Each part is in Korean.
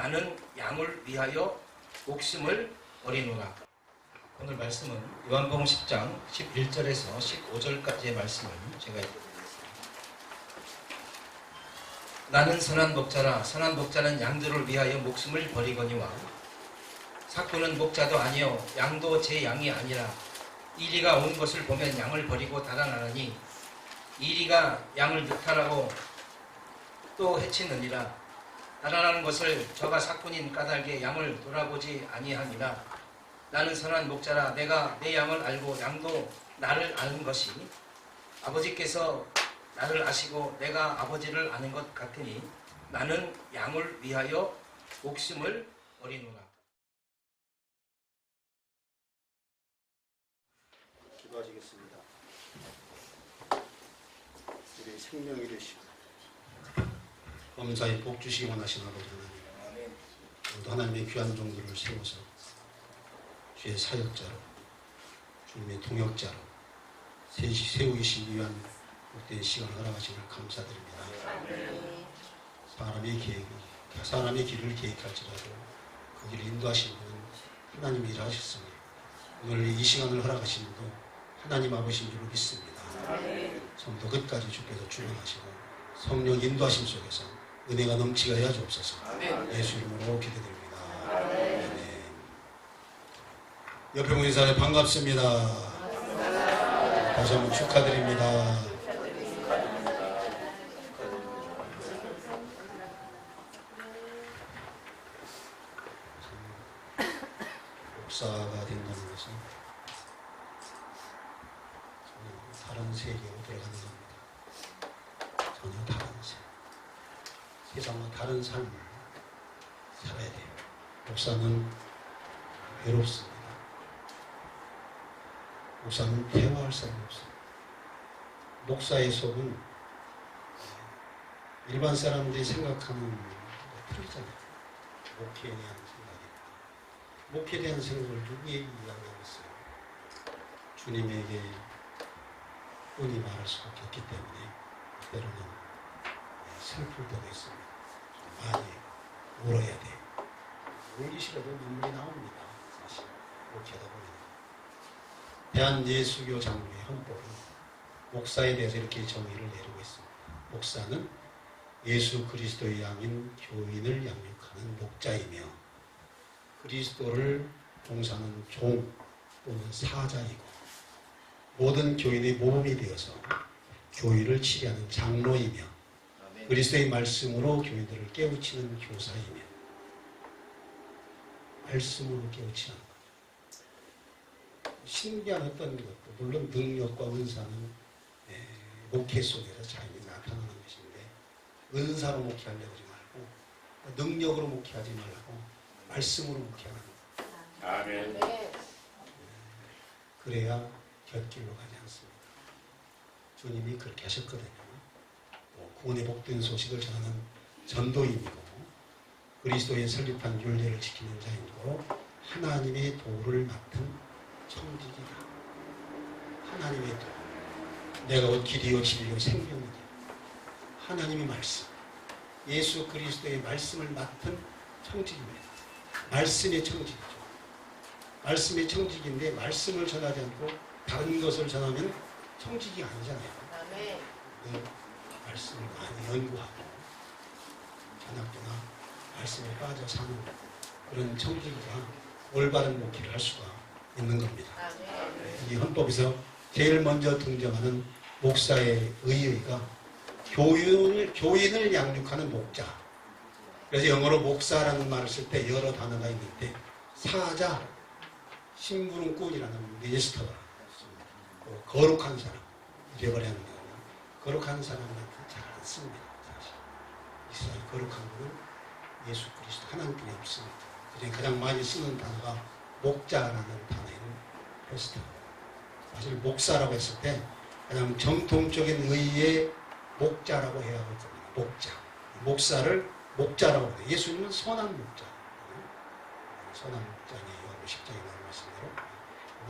나는 양을 위하여 목숨을 버리노라. 오늘 말씀은 요한복음 10장 11절에서 15절까지의 말씀을 제가 읽어드리겠습니다. 나는 선한 목자라. 선한 목자는 양들을 위하여 목숨을 버리거니와 삭구는 목자도 아니요 양도 제 양이 아니라 이리가 온 것을 보면 양을 버리고 달아나느니 이리가 양을 유탈하고 또 해치느니라. 달아나는 것을 저가 삭군인 까닭에 양을 돌아보지 아니함이라. 나는 선한 목자라. 내가 내 양을 알고 양도 나를 아는 것이 아버지께서 나를 아시고 내가 아버지를 아는 것 같으니 나는 양을 위하여 목숨을 버리노라. 기도하시겠습니다. 우리 생명이 되시고 범사에 복 주시기 원하시는 아버지 하나님, 오늘도 하나님의 귀한 종들을 세워서 주의 사역자로, 주님의 통역자로 세우시기 위한 복된 시간을 허락하시길 감사드립니다. 사람의 길을 계획할지라도 그 길을 인도하시는 분은 하나님이 일하셨으니 오늘 이 시간을 허락하신 분도 하나님 아버지인 줄로 믿습니다. 성도 끝까지 주께서 주관하시고 성령 인도하심 속에서 은혜가 넘치게 하여 주옵소서. 예수 이름으로 기도드립니다. 아멘. 옆에 보는 사람 반갑습니다. 다시 한번 축하드립니다. 목사가 된다는 것은 전혀 다른 세계로 들어가는 겁니다. 전혀 다른 세상과 다른 삶을 살아야 돼요. 목사는 외롭습니다. 목사는 대화할 사람이 없어요. 목사의 속은 일반 사람들이 생각하는 틀리잖아요. 목회에 대한 생각이. 목회에 대한 생각을 누구에게 이야기하고 있어요? 주님에게 뻔히 말할 수밖에 없기 때문에 때로는 슬플 때도 있습니다. 많이 울어야 돼요. 울기 싫어도 눈물이 나옵니다. 사실 목회하다 보면. 대한예수교 장로의 헌법은 목사에 대해서 이렇게 정의를 내리고 있습니다. 목사는 예수 그리스도의 양인 교인을 양육하는 목자이며 그리스도를 봉사하는 종 또는 사자이고 모든 교인의 모범이 되어서 교회를 치리하는 장로이며 그리스도의 말씀으로 교인들을 깨우치는 교사이며 말씀으로 깨우치는 것. 신기한 어떤 것도 물론 능력과 은사는 목회 속에서 자연히 나타나는 것인데 은사로 목회하려고 하지 말고 능력으로 목회하지 말고 말씀으로 목회하는 것. 아멘. 그래야 곁길로 가지 않습니다. 주님이 그렇게 하셨거든요. 구원의 복된 소식을 전하는 전도인이고 그리스도의 설립한 율례를 지키는 자이고 하나님의 도를 맡은 청지기다. 하나님의 도. 내가 곧 길이요 진리요 생명이다. 하나님의 말씀. 예수 그리스도의 말씀을 맡은 청지기입니다. 말씀의 청지기죠. 말씀의 청지기인데 말씀을 전하지 않고 다른 것을 전하면 청지기가 아니잖아요. 말씀을 많이 연구하고 저녁도나 말씀에 빠져 사는 그런 청지기가 올바른 목회를 할 수가 있는 겁니다. 이 헌법에서 제일 먼저 등장하는 목사의 의의가 교인을 양육하는 목자. 그래서 영어로 목사라는 말을 쓸 때 여러 단어가 있는데 사자, 심부름꾼이라는 미니스터가 있습니다. 거룩한 사람, 레버랜드, 거룩한 사람은 잘 안 씁니다. 사실 이 세상에 거룩한 분은 예수 그리스도 하나님뿐이 없습니다. 그중에 가장 많이 쓰는 단어가 목자라는 단어에는 베스트. 사실 목사라고 했을 때 가장 정통적인 의의의 목자라고 해야 하거든요. 목자. 목사를 목자라고 해요. 예수님은 선한 목자. 선한 목자니에요. 십자가에 나온 말씀대로.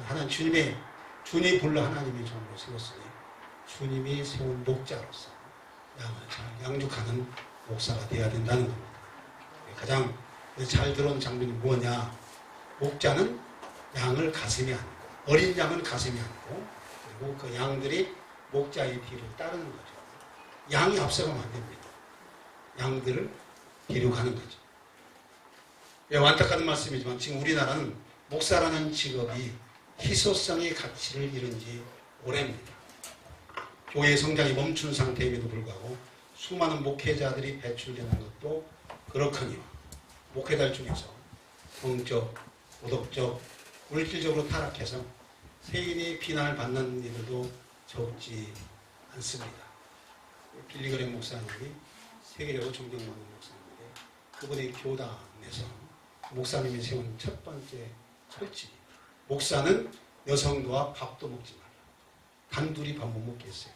하나님 주님이 불러 하나님이 종으로 세웠으니 주님이 세운 목자로서 양을 잘 양육하는 목사가 되어야 된다는 겁니다. 가장 잘 들어온 장면이 뭐냐? 목자는 양을 가슴에 안고, 어린 양은 가슴에 안고, 그리고 그 양들이 목자의 뒤를 따르는 거죠. 양이 앞서가면 안 됩니다. 양들을 데려가는 거죠. 예, 안타까운 말씀이지만 지금 우리나라는 목사라는 직업이 희소성의 가치를 잃은 지 오래입니다. 교회 성장이 멈춘 상태임에도 불구하고 수많은 목회자들이 배출되는 것도 그렇거니와 목회자 중에서 성적, 도덕적, 물질적으로 타락해서 세인의 비난을 받는 이들도 적지 않습니다. 빌리그램 목사님이 세계적으로 존경받는 목사님인데 그분의 교단에서 목사님이 세운 첫 번째 철칙이 목사는 여성도와 밥도 먹지 말라. 단둘이 밥 못 먹게 했어요.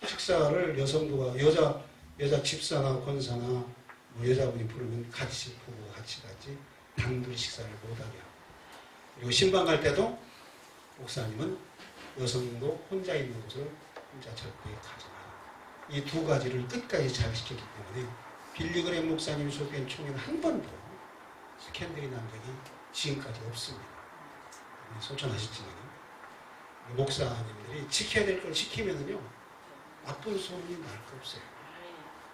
식사를 여성도가 여자 집사나 권사나 뭐 여자분이 부르면 같이 부부가 같이 가지 단둘이 식사를 못하게 하고 그리고 신방 갈 때도 목사님은 여성도 혼자 있는 곳을 혼자 절대 가지 마라. 이 두 가지를 끝까지 잘 지켰기 때문에 빌리그램 목사님이 소개한 총회는 한 번도 스캔들이 난 적이 지금까지 없습니다. 소천하셨지만 목사님들이 지켜야 될 걸 지키면은요 나쁜 소문이 날 거 없어요.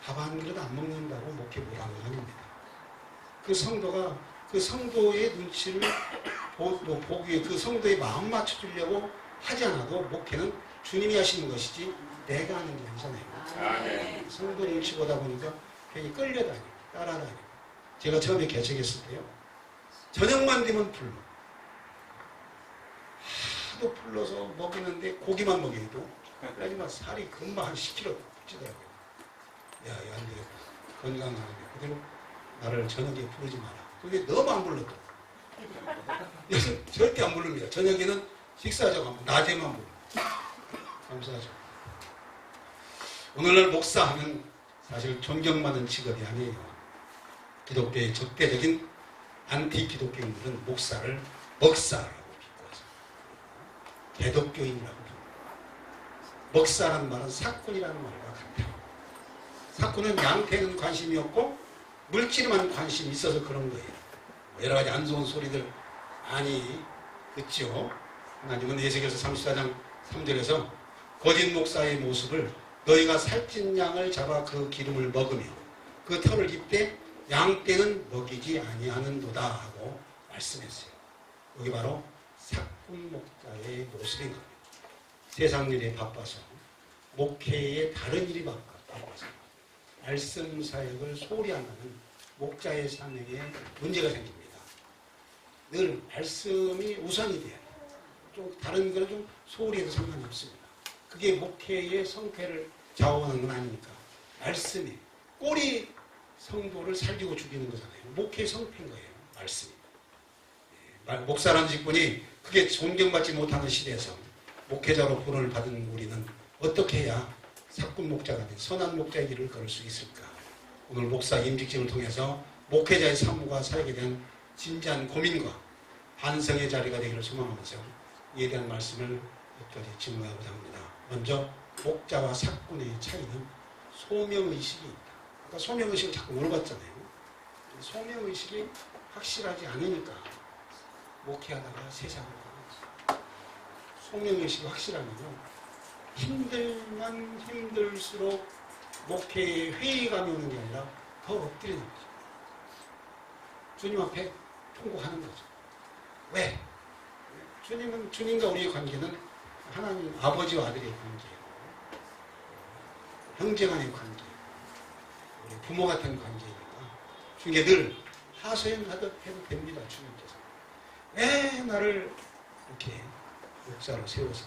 밥 한 그릇 안 먹는다고 목회 못하는 건 아닙니다. 그 성도가 그 성도의 눈치를 보기 위해 그 성도의 마음 맞춰주려고 하지 않아도 목회는 주님이 하시는 것이지 내가 하는 게 아니잖아요. 성도 눈치 보다 보니까 괜히 끌려다니고 따라다니고 제가 처음에 개척했을 때요 저녁만 되면 불러 하도 불러서 먹이는데 고기만 먹여도 하지만 살이 금방 한 10kg 찌더라고요. 야, 이거 안 되겠다. 건강하게 그대로 나를 저녁에 부르지 마라. 그게 너무 안 불러도 요즘 절대 안 부릅니다. 저녁에는 식사하자고 하면 낮에만 불러. 감사하죠. 오늘날 목사하면 사실 존경받는 직업이 아니에요. 기독교의 적대적인 안티 기독교인들은 목사를 먹사라고 비꼬아서 대독교인이라고 비꼬아요. 먹사라는 말은 사꾼이라는 말과 같아요. 사꾼은 양태는 관심이 없고 물질에만 관심이 있어서 그런 거예요. 여러 가지 안 좋은 소리들 많이 듣죠. 하나님은 에스겔서 34장 3절에서 거짓 목사의 모습을 너희가 살찐 양을 잡아 그 기름을 먹으며 그 털을 입되 양떼는 먹이지 아니하는도다 하고 말씀했어요. 여기 바로 사꾼 목자의 모습인 겁니다. 세상 일에 바빠서 목회에 다른 일이 바빠서 말씀 사역을 소홀히 한다는 목자의 사명에 문제가 생깁니다. 늘 말씀이 우선이 돼야 돼요. 좀 다른 거는 좀 소홀히 해도 상관이 없습니다. 그게 목회의 성패를 좌우하는 건 아니니까 말씀이 꼬리 성도를 살리고 죽이는 거잖아요. 목회의 성패인 거예요. 말씀이. 목사라는 직분이 그게 존경받지 못하는 시대에서 목회자로 부름을 받은 우리는 어떻게 해야 사꾼 목자가 된 선한 목자의 길을 걸을 수 있을까? 오늘 목사 임직직을 통해서 목회자의 사무와 사역에 대한 진지한 고민과 반성의 자리가 되기를 소망하면서 이에 대한 말씀을 몇 가지 질문하고자 합니다. 먼저 목자와 사꾼의 차이는 소명의식이 있다. 아까 소명의식을 자꾸 물어봤잖아요. 소명의식이 확실하지 않으니까 목회하다가 세상으로 가는 거죠. 소명의식이 확실하면요. 힘들면 힘들수록 목회에 회의감이 오는 게 아니라 더 엎드리는 거죠. 주님 앞에 통곡하는 거죠. 왜? 주님은 주님과 우리의 관계는 하나님 아버지와 아들의 관계예요. 형제 간의 관계예요. 우리 부모 같은 관계니까 주님께 늘 하소연하듯 해도 됩니다. 주님께서 왜 나를 이렇게 목사로 세워서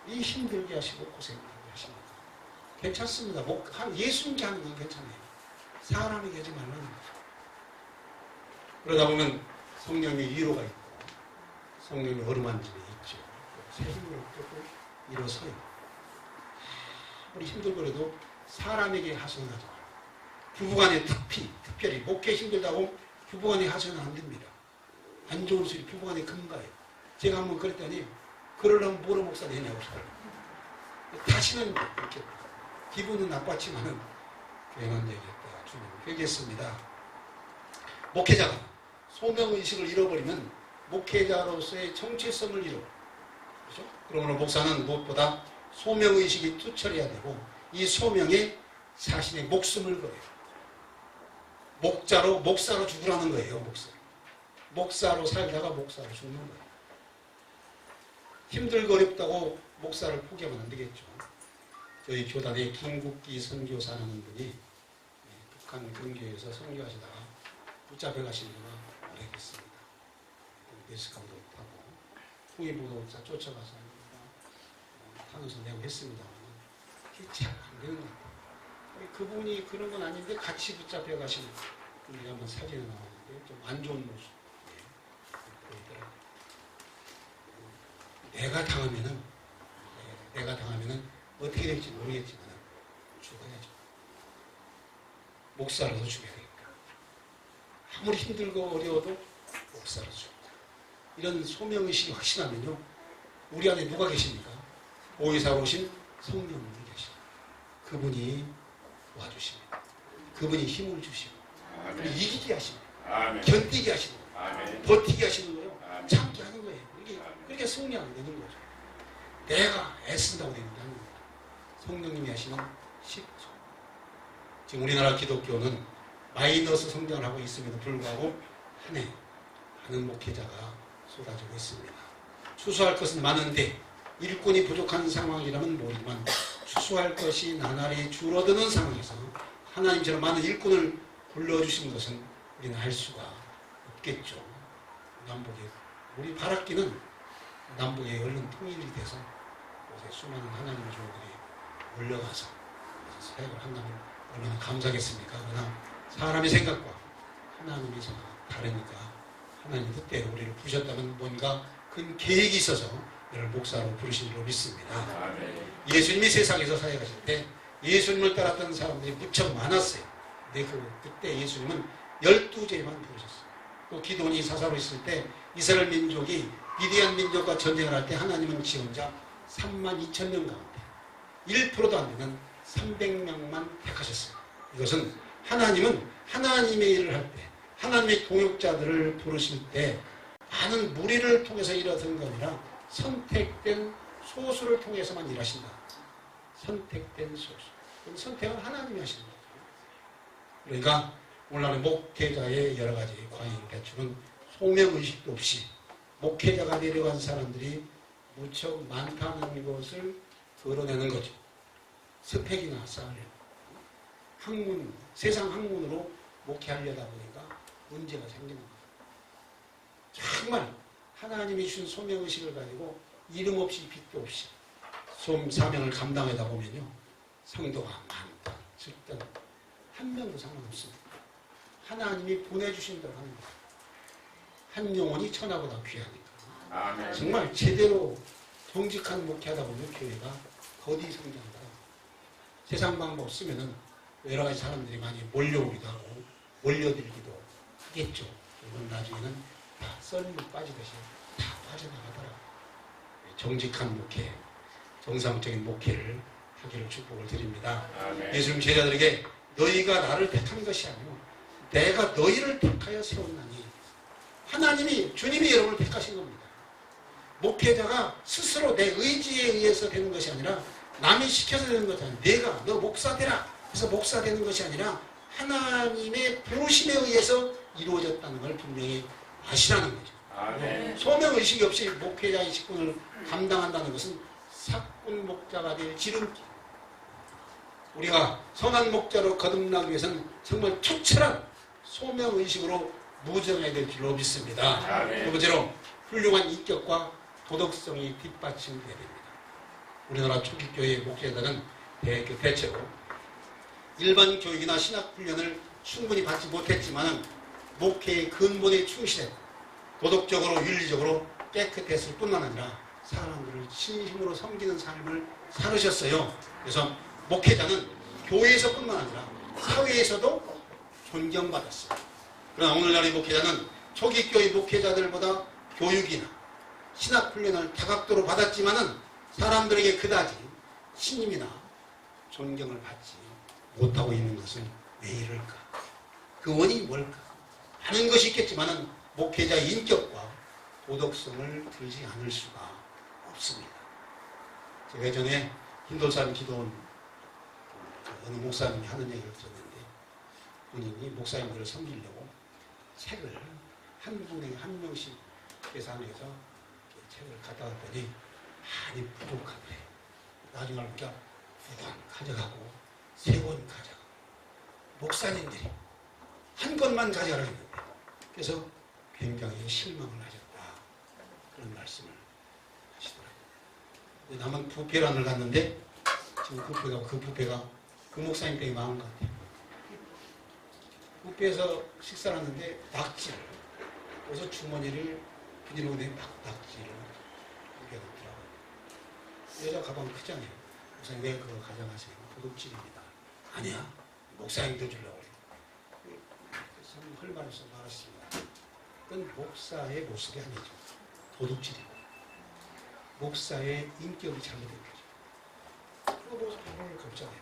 이 힘들게 하시고 고생하게 하십니까? 괜찮습니다. 예수님께 하는 건 괜찮아요. 사람에게 하지 말라는 거죠. 그러다 보면 성령의 위로가 있고 성령의 어루만짐이 있죠. 새 힘으로 조금 일어서요. 우리 힘들더라도 사람에게 하소연하지 말아요. 부부간에 특별히 목회 힘들다고 부부간에 하소연은 안 됩니다. 안 좋은 소리 부부간에 금가예요. 제가 한번 그랬더니 그러려면 뭐로 목사 되냐고 다시는 이렇게 기분은 나빴지만은 교회만 되겠다. 주님 회개했습니다. 목회자가 소명의식을 잃어버리면 목회자로서의 정체성을 잃어. 그렇죠? 그러므로 목사는 무엇보다 소명의식이 투철해야 되고 이 소명에 자신의 목숨을 걸어요. 목사로 죽으라는 거예요. 목사로 살다가 목사로 죽는 거예요. 힘들고 어렵다고 목사를 포기하면 안 되겠죠. 저희 교단에 김국기 선교사라는 분이 북한 근교에서 선교하시다가 붙잡혀 가신 지가 오래됐습니다. 메스감도 타고 통일부도 쫓아가서 탄원서 내고 했습니다만 그게 잘 안 되는 것 같아요. 그분이 그런 건 아닌데 같이 붙잡혀 가신 분이 한번 사진에 나왔는데 좀 안 좋은 모습 보이더라고요. 내가 당하면은 어떻게 될지 모르겠지만 죽어야죠. 목사로도 죽여야 되니까. 아무리 힘들고 어려워도 목사로 죽는다. 이런 소명의식이 확신하면요. 우리 안에 누가 계십니까? 보혜사로 오신 성령님이 계십니다. 그분이 도와주십니다. 그분이 힘을 주시고 이기게 하시고 견디게 하시고 버티게 하시는 거예요. 참게 하는 거예요. 그렇게 승리하게 되는 거죠. 내가 애쓴다고 되는 게 아닙니다. 성령님이 하시는 식조. 지금 우리나라 기독교는 마이너스 성장을 하고 있음에도 불구하고 한 해 많은 목회자가 쏟아지고 있습니다. 추수할 것은 많은데 일꾼이 부족한 상황이라면 모르지만 추수할 것이 나날이 줄어드는 상황에서 하나님처럼 많은 일꾼을 불러주신 것은 우리는 알 수가 없겠죠. 남북에 우리 바라기는 남북에 얼른 통일이 돼서 요새 수많은 하나님의 종들이 올려가서 사역을 한다면 얼마나 감사하겠습니까? 그러나 사람의 생각과 하나님의 생각 다르니까 하나님 뜻대로 우리를 부르셨다면 뭔가 큰 계획이 있어서 너를 목사로 부르신 줄로 믿습니다. 예수님이 세상에서 사역하실 때 예수님을 따랐던 사람들이 무척 많았어요. 근데 그때 예수님은 12제만 부르셨어요. 또 기도원이 사사로 있을 때 이스라엘 민족이 미디안 민족과 전쟁을 할 때 하나님은 지원자 32,000명 가운데 1%도 안 되는 300명만 택하셨어요. 이것은 하나님은 하나님의 일을 할 때 하나님의 동역자들을 부르실 때 많은 무리를 통해서 일하는 게 아니라 선택된 소수를 통해서만 일하신다. 선택된 소수. 선택은 하나님이 하시는 거죠. 그러니까 오늘날의 목회자의 여러 가지 과잉 대충은 소명의식도 없이 목회자가 내려간 사람들이 무척 많다는 것을 드러내는 거죠. 스펙이나 쌓으려고. 학문, 세상 학문으로 목회하려다 보니까 문제가 생기는 거예요. 정말 하나님이 주신 소명의식을 가지고 이름 없이 빚도 없이 사명을 감당하다 보면요. 성도가 많다, 적다 한 명도 상관없습니다. 하나님이 보내주신다고 하는 거예요. 한 영혼이 천하보다 귀하니까. 아멘. 정말 제대로 정직한 목회하다 보면 교회가 거디 성장한다. 세상 방법 쓰면은 여러 가지 사람들이 많이 몰려오기도 하고 몰려들기도 하겠죠. 그건 나중에는 다 썰물 빠지듯이 다 빠져나가더라고요. 정직한 목회, 정상적인 목회를 하기를 축복을 드립니다. 아멘. 예수님 제자들에게 너희가 나를 택한 것이 아니오 내가 너희를 택하여 세웠나니 하나님이 주님이 여러분을 택하신 겁니다. 목회자가 스스로 내 의지에 의해서 되는 것이 아니라 남이 시켜서 되는 것이 아니라 내가 너 목사 되라 그래서 목사 되는 것이 아니라 하나님의 부르심에 의해서 이루어졌다는 걸 분명히 아시라는 거죠. 아멘. 소명의식이 없이 목회자의 직분을 감당한다는 것은 사꾼 목자가 될 지름길. 우리가 선한 목자로 거듭나기 위해서는 정말 투철한 소명의식으로 무정해야 될 줄로 믿습니다. 아멘. 두 번째로 훌륭한 인격과 도덕성이 뒷받침돼야 됩니다. 우리나라 초기교회의 목회자들은 대체로 일반 교육이나 신학훈련을 충분히 받지 못했지만 목회의 근본에 충실해 도덕적으로 윤리적으로 깨끗했을 뿐만 아니라 사람들을 진심으로 섬기는 삶을 살으셨어요. 그래서 목회자는 교회에서뿐만 아니라 사회에서도 존경받았어요. 그러나 오늘날의 목회자는 초기교회 목회자들보다 교육이나 신학훈련을 다각도로 받았지만은 사람들에게 그다지 신임이나 존경을 받지 못하고 있는 것은 왜 이럴까? 그 원인이 뭘까? 많은 것이 있겠지만은 목회자의 인격과 도덕성을 들지 않을 수가 없습니다. 제가 예전에 흰돌산 기도원 어느 목사님이 하는 얘기를 들었는데 본인이 목사님들을 섬기려고 책을 한 분에 한 명씩 계산해서 책을 갖다 놨더니 많이 부족하더래. 나중에 알니까 2권 가져가고 3권 가져가고 목사님들이 한 권만 가져가라고 했는데 그래서 굉장히 실망을 하셨다. 그런 말씀을 하시더라고요. 남은 부페란을 갔는데 지금 부페가 그 목사님 댁이 망한 것 같아요. 부페에서 식사를 하는데 낙지를 그래서 주머니를 비닐로 된 낙지를 옮겨놓더라고요. 여자 가방 크잖아요. 목사님 왜 그거 가져가세요? 도둑질입니다. 아니야. 목사님도 주려고 그래요. 참 헐말해서 말았습니다. 그건 목사의 모습이 아니죠. 도둑질이고 목사의 인격이 잘못된 거죠. 그거 보고를 걱정해요.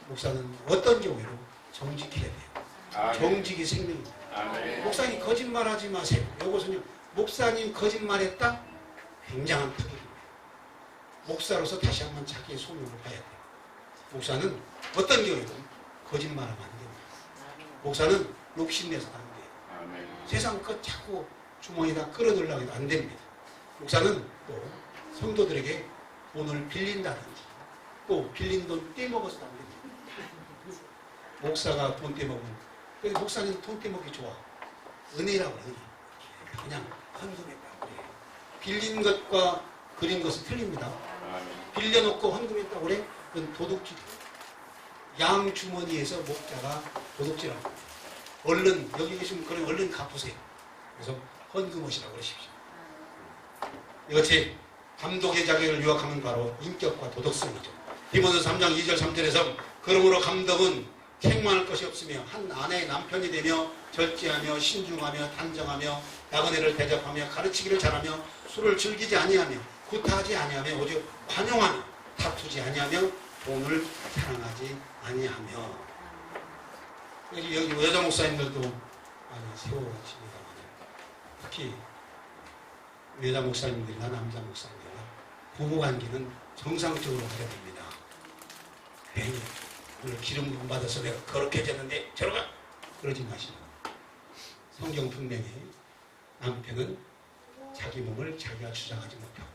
목사는 어떤 경우에도 정직해야 돼요. 정직이 생명입니다. 목사님 거짓말하지 마세요. 이것은요, 목사님 거짓말했다? 굉장한 타격입니다. 목사로서 다시 한번 자기의 소명을 봐야 돼요. 목사는 어떤 경우에도 거짓말하면 안 됩니다. 목사는 욕심내서는 안 돼요. 세상 것 자꾸 주머니에다 끌어들려고 해도 안 됩니다. 목사는 또 성도들에게 돈을 빌린다든지 또 빌린 돈 떼먹어서도 안 됩니다. 목사가 돈 떼먹으면 그래서 목사님 돈 떼먹기 좋아. 은혜라고 은혜. 그냥 헌금했다고 그래요. 빌린 것과 그린 것은 틀립니다. 빌려놓고 헌금했다고 그래? 그건 도둑질이에요. 양 주머니에서 목자가 도둑질하고 얼른 여기 계시면 그래 얼른 갚으세요. 그래서 헌금하시라고 그러십시오. 이것이 감독의 자격을 유학하는 바로 인격과 도덕성이죠. 디모데 3장 2절 3절에서 그러므로 감독은 책망할 것이 없으며 한 아내의 남편이 되며 절제하며 신중하며 단정하며 나그네를 대접하며 가르치기를 잘하며 술을 즐기지 아니하며 구타하지 아니하며 오직 관용하며 다투지 아니하며 돈을 사랑하지 아니하며. 여기 여자 목사님들도 많이 세워집니다만 특히 여자 목사님들이나 남자 목사님들이나 부부관계는 정상적으로 해야 됩니다. 괜히 오늘 기름 부음 받아서 내가 거룩해졌는데 저러가 그러지 마시고 성경 분명히 남편은 자기 몸을 자기가 주장하지 못하고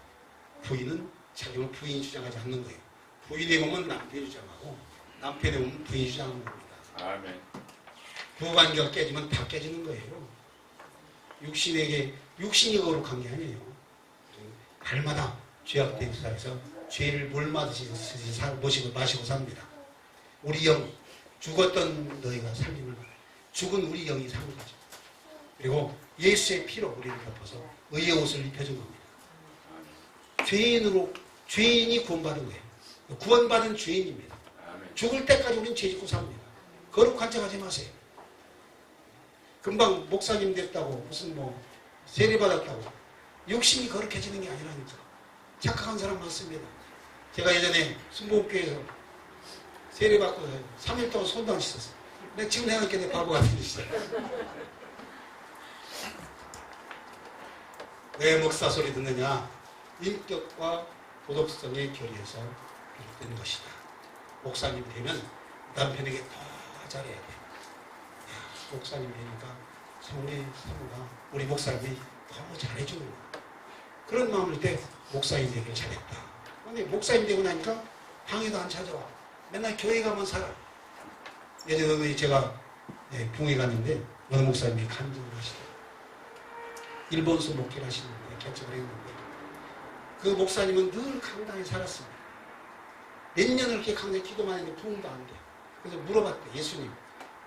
부인은 자기 몸을 부인이 주장하지 않는 거예요. 부인의 몸은 남편이 주장하고 남편의 몸은 부인이 주장하는 겁니다. 아멘. 부부관계가 깨지면 다 깨지는 거예요. 육신이 거룩한 게 아니에요. 날마다 죄악된 세상에서 죄를 몰마듯이 마시고 삽니다. 우리 영, 죽었던 너희가 살림을 받아요. 죽은 우리 영이 사는 거죠. 그리고 예수의 피로 우리를 덮어서 의의 옷을 입혀준 겁니다. 죄인이 구원받은 거예요. 구원받은 죄인입니다. 죽을 때까지 우리는 죄 짓고 삽니다. 거룩한 척 하지 마세요. 금방 목사님 됐다고 무슨 세례 받았다고 육신이 거룩해지는 게 아니라니까. 착각한 사람 많습니다. 제가 예전에 순복교회에서 세례 받고 3일 동안 손도 안 씻었어요. 내가 지금 생각해 내 바보 같은 짓이야. 왜 목사 소리 듣느냐? 인격과 도덕성의 결의에서 비롯된 것이다. 목사님이 되면 남편에게 더 잘해야 돼. 목사님 되니까 우리 사모가 우리 목사님이 더 잘해주는 거야. 그런 마음일 때 목사님 되길 잘했다. 근데 목사님 되고 나니까 방에도 안 찾아와. 맨날 교회 가만 살아. 예전에 제가 붕에 갔는데 어느 목사님이 간증을 하시더라고요. 일본서 목회를 하시는데 개척을 했는데 그 목사님은 늘 강단에 살았습니다. 몇 년을 이렇게 강단에 기도만 했는데 부흥도 안 돼. 그래서 물어봤대. 예수님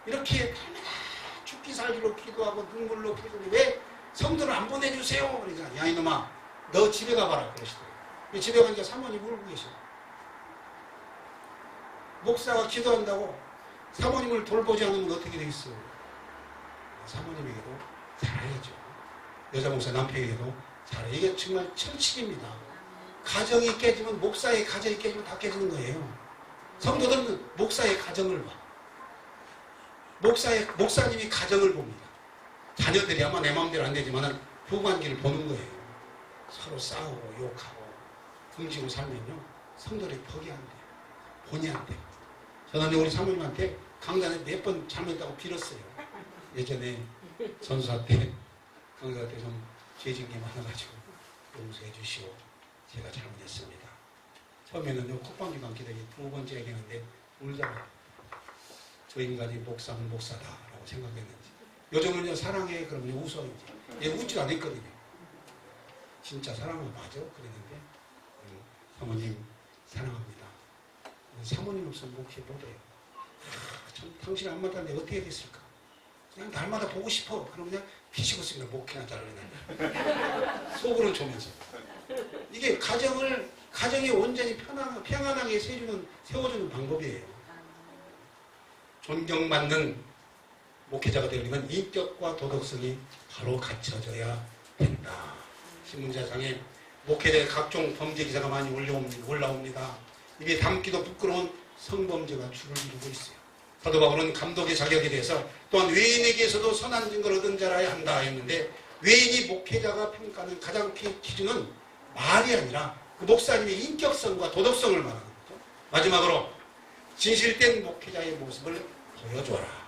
이렇게 날마다 죽기 살기로 기도하고 눈물로 기도하고 왜 성도를 안 보내주세요? 그러니까 야 이놈아 너 집에 가봐라 그러시더라고요. 집에 가니까 사모님 울고 계셔. 목사가 기도한다고 사모님을 돌보지 않으면 어떻게 되겠어요? 사모님에게도 잘해야죠. 여자 목사 남편에게도 잘해. 이게 정말 철칙입니다. 가정이 깨지면 목사의 가정이 깨지면 다 깨지는 거예요. 성도들은 목사의 가정을 봐. 목사님이 가정을 봅니다. 자녀들이 아마 내 마음대로 안 되지만 부부관계를 보는 거예요. 서로 싸우고 욕하고 등지고 살면요. 성도들이 퍽이 안 돼요. 본의 안 돼요. 저는 우리 사모님한테 강단에 몇 번 잘못했다고 빌었어요. 예전에 전수할 때 강사한테 좀 죄진 게 많아가지고 용서해 주시오. 제가 잘못했습니다. 처음에는 콧방귀만 기다리고 두 번째 얘기했는데 울다가 저 인간이 목사는 목사다라고 생각했는지 요즘은요 사랑해 그러면 웃어 이제 얘 웃지도 않았거든요. 진짜 사랑은 맞아 그랬는데 사모님 사랑합니다. 사모님 없으면 목회 못해요. 참 당신 안 맞다는데 어떻게 됐을까? 그냥 날마다 보고 싶어. 그럼 그냥 피시고 쓰면 목회나 잘하려나 속으로는 좋으면서 이게 가정이 온전히 평안하게 세워주는 방법이에요. 존경받는 목회자가 되려면 인격과 도덕성이 바로 갖춰져야 된다. 신문사상에 목회자의 각종 범죄 기사가 많이 올라옵니다. 입에 담기도 부끄러운 성범죄가 주를 이루고 있어요. 사도 바울은 감독의 자격에 대해서 또한 외인에게서도 선한 증거를 얻은 자라야 한다 했는데 외인이 목회자가 평가하는 가장 기준은 말이 아니라 그 목사님의 인격성과 도덕성을 말하는 거죠. 마지막으로 진실된 목회자의 모습을 보여줘라.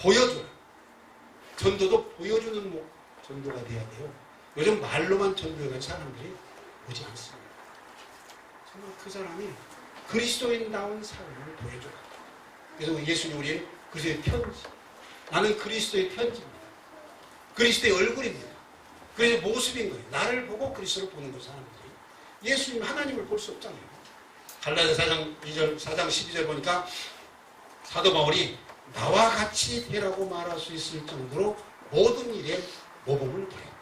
보여줘라. 전도도 보여주는 전도가 돼야 돼요. 요즘 말로만 전도하는 사람들이 오지 않습니다. 정말 그 사람이 그리스도인다운 삶을 보여줘라. 그래서 예수님 우리의 그리스도의 편지. 나는 그리스도의 편지입니다. 그리스도의 얼굴입니다. 그리스도의 모습인 거예요. 나를 보고 그리스도를 보는 거 사람들이. 예수님 하나님을 볼 수 없잖아요. 갈라디아 4장 12절 보니까 사도 바울이 나와 같이 되라고 말할 수 있을 정도로 모든 일에 모범을 보였다.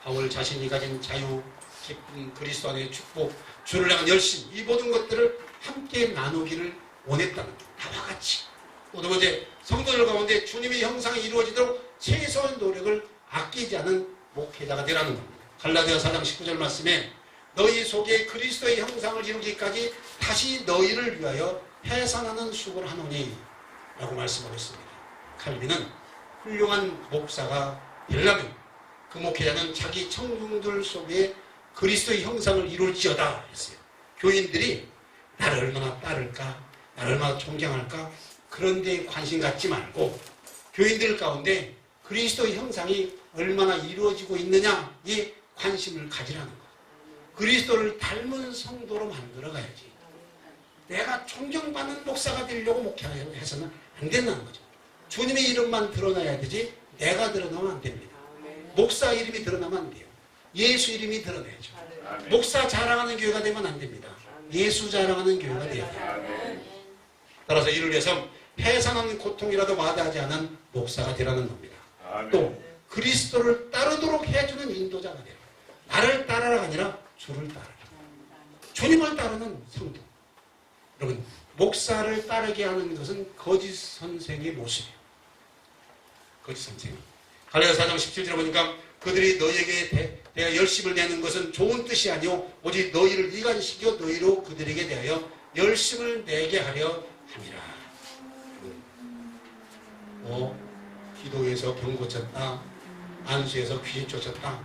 바울 자신이 가진 자유, 기쁨, 그리스도 안의 축복, 주를 향한 열심 이 모든 것들을 함께 나누기를 원했다는 것. 나와 같이. 또 두 번째, 성도들 가운데 주님의 형상이 이루어지도록 최소한 노력을 아끼지 않은 목회자가 되라는 겁니다. 갈라디아 4장 19절 말씀에 너희 속에 그리스도의 형상을 이루기까지 다시 너희를 위하여 해산하는 수고를 하노니 라고 말씀하고 있습니다. 칼빈은 훌륭한 목사가 되려면 그 목회자는 자기 청중들 속에 그리스도의 형상을 이룰지어다 했어요. 교인들이 나를 얼마나 따를까? 나를 얼마나 존경할까? 그런 데 관심 갖지 말고 교인들 가운데 그리스도의 형상이 얼마나 이루어지고 있느냐에 관심을 가지라는 것. 그리스도를 닮은 성도로 만들어 가야지. 내가 존경받는 목사가 되려고 목회해서는 안 된다는 거죠. 주님의 이름만 드러나야 되지 내가 드러나면 안 됩니다. 목사 이름이 드러나면 안 돼요. 예수 이름이 드러나야죠. 목사 자랑하는 교회가 되면 안 됩니다. 예수 자랑하는 교회가 돼야 돼요. 따라서 이를 위해서 해산하는 고통이라도 마다하지 않은 목사가 되라는 겁니다. 또 그리스도를 따르도록 해주는 인도자가 돼요. 나를 따라가 아니라 주를 따르라. 주님을 따르는 성도. 여러분 목사를 따르게 하는 것은 거짓 선생의 모습이에요. 거짓 선생. 갈라디아 4장 17절에 보니까 그들이 너희에게 대하여 열심을 내는 것은 좋은 뜻이 아니오 오직 너희를 이간시켜 너희로 그들에게 대하여 열심을 내게 하려 함이라. 기도에서 병 고쳤다. 안수에서 귀신 쫓았다.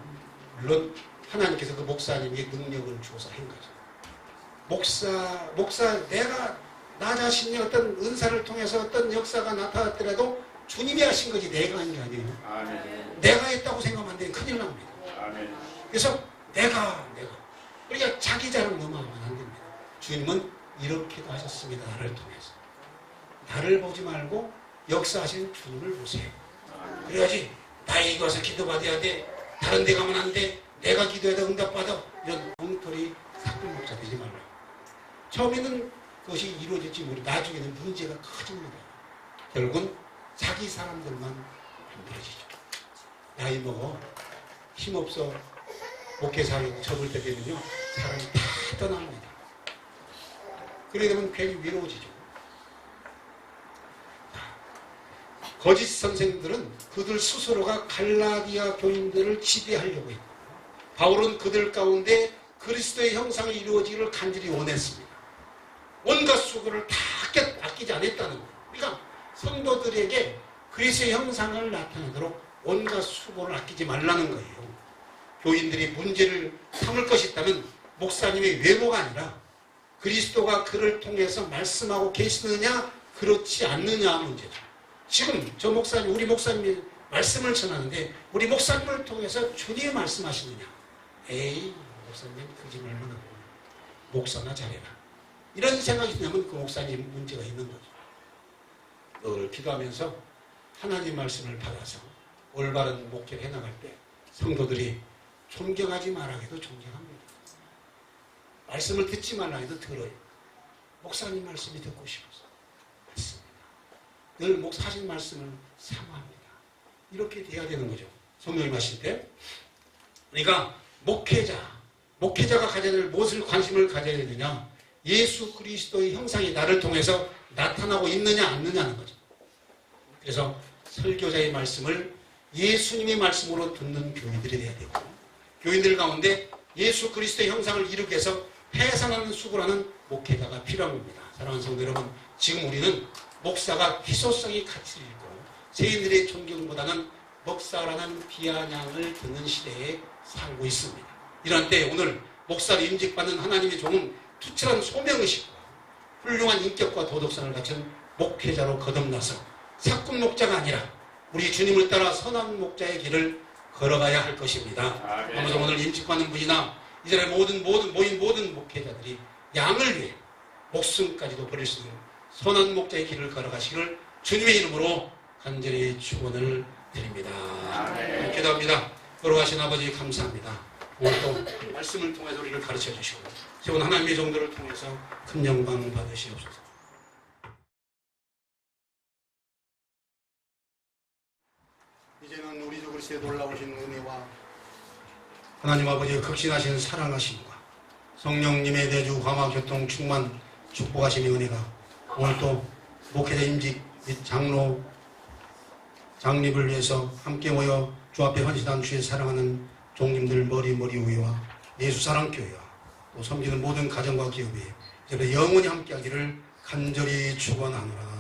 물론 하나님께서 그 목사님에게 능력을 주어서 한 거죠. 목사 내가 나 자신의 어떤 은사를 통해서 어떤 역사가 나타났더라도 주님이 하신 거지 내가 한 게 아니에요. 아멘. 내가 했다고 생각하면 안 되면 큰일 납니다. 아멘. 그래서 내가 그러니까 자기 자랑 너무 하면 안 됩니다. 주님은 이렇게도 하셨습니다. 나를 통해서. 나를 보지 말고 역사하신 주님을 보세요. 그래야지 나에게 와서 기도받아야 돼. 다른 데 가면 안 돼. 내가 기도해야 돼. 응답받아. 이런 엉터리 사건 목사 되지 말라. 처음에는 그것이 이루어질지 모르고 나중에는 문제가 커집니다. 결국은 자기 사람들만 만들어지죠. 나이 먹어 힘없어 목회사에 접을 때 되면요 사람이 다 떠납니다. 그러게 되면 괜히 외로워지죠. 거짓 선생들은 그들 스스로가 갈라디아 교인들을 지배하려고 했고 바울은 그들 가운데 그리스도의 형상을 이루어지기를 간절히 원했습니다. 온갖 수고를 다 아끼지 않았다는 거예요. 그러니까 성도들에게 그리스도의 형상을 나타내도록 온갖 수고를 아끼지 말라는 거예요. 교인들이 문제를 삼을 것이 있다면 목사님의 외모가 아니라 그리스도가 그를 통해서 말씀하고 계시느냐 그렇지 않느냐 문제죠. 지금 저 목사님, 우리 목사님이 말씀을 전하는데 우리 목사님을 통해서 주님이 말씀하시느냐. 에이, 목사님 거짓말만 하고 목사나 잘해라. 이런 생각이 드냐면 그 목사님 문제가 있는 거죠. 늘 기도하면서 하나님 말씀을 받아서 올바른 목회를 해나갈 때 성도들이 존경하지 말라 해도 존경합니다. 말씀을 듣지 말라 해도 들어요. 목사님 말씀이 듣고 싶어서 맞습니다. 늘 목사 하신 말씀을 사모합니다. 이렇게 돼야 되는 거죠. 성령님 하실 때. 그러니까 목회자가 가져야 될 무엇을 관심을 가져야 되느냐. 예수 그리스도의 형상이 나를 통해서 나타나고 있느냐 않느냐는 거죠. 그래서 설교자의 말씀을 예수님의 말씀으로 듣는 교인들이 돼야 되고, 교인들 가운데 예수 그리스도의 형상을 이루기 위해서 해산하는 수고라는 목회자가 필요한 겁니다. 사랑하는 성도 여러분, 지금 우리는 목사가 희소성이 가치를 잃고 세인들의 존경보다는 목사라는 비아냥을 듣는 시대에 살고 있습니다. 이런 때 오늘 목사를 임직받는 하나님의 종은 투철한 소명의식과 훌륭한 인격과 도덕성을 갖춘 목회자로 거듭나서 사꾼 목자가 아니라 우리 주님을 따라 선한 목자의 길을 걸어가야 할 것입니다. 아무쪼 오늘 임직받는 분이나 이 자리에 모인 모든 목회자들이 양을 위해 목숨까지도 버릴 수 있는 선한 목자의 길을 걸어가시기를 주님의 이름으로 간절히 축원을 드립니다. 기도합니다. 걸어가신 아버지 감사합니다. 오늘 또 말씀을 통해서 우리를 가르쳐 주시고 세운 하나님의 종들을 통해서 큰 영광 받으시옵소서. 이제는 우리 주 그리스도의 놀라우신 은혜와 하나님 아버지의 극진하신 사랑하심과 성령님의 내주 감화 교통 충만 축복하심의 은혜가 오늘 또 목회자 임직 및 장립을 위해서 함께 모여 주 앞에 헌신한 주의 사랑하는 종님들 머리 위와 예수사랑교회와 또 섬기는 모든 가정과 기업에 영원히 함께하기를 간절히 축원하노라.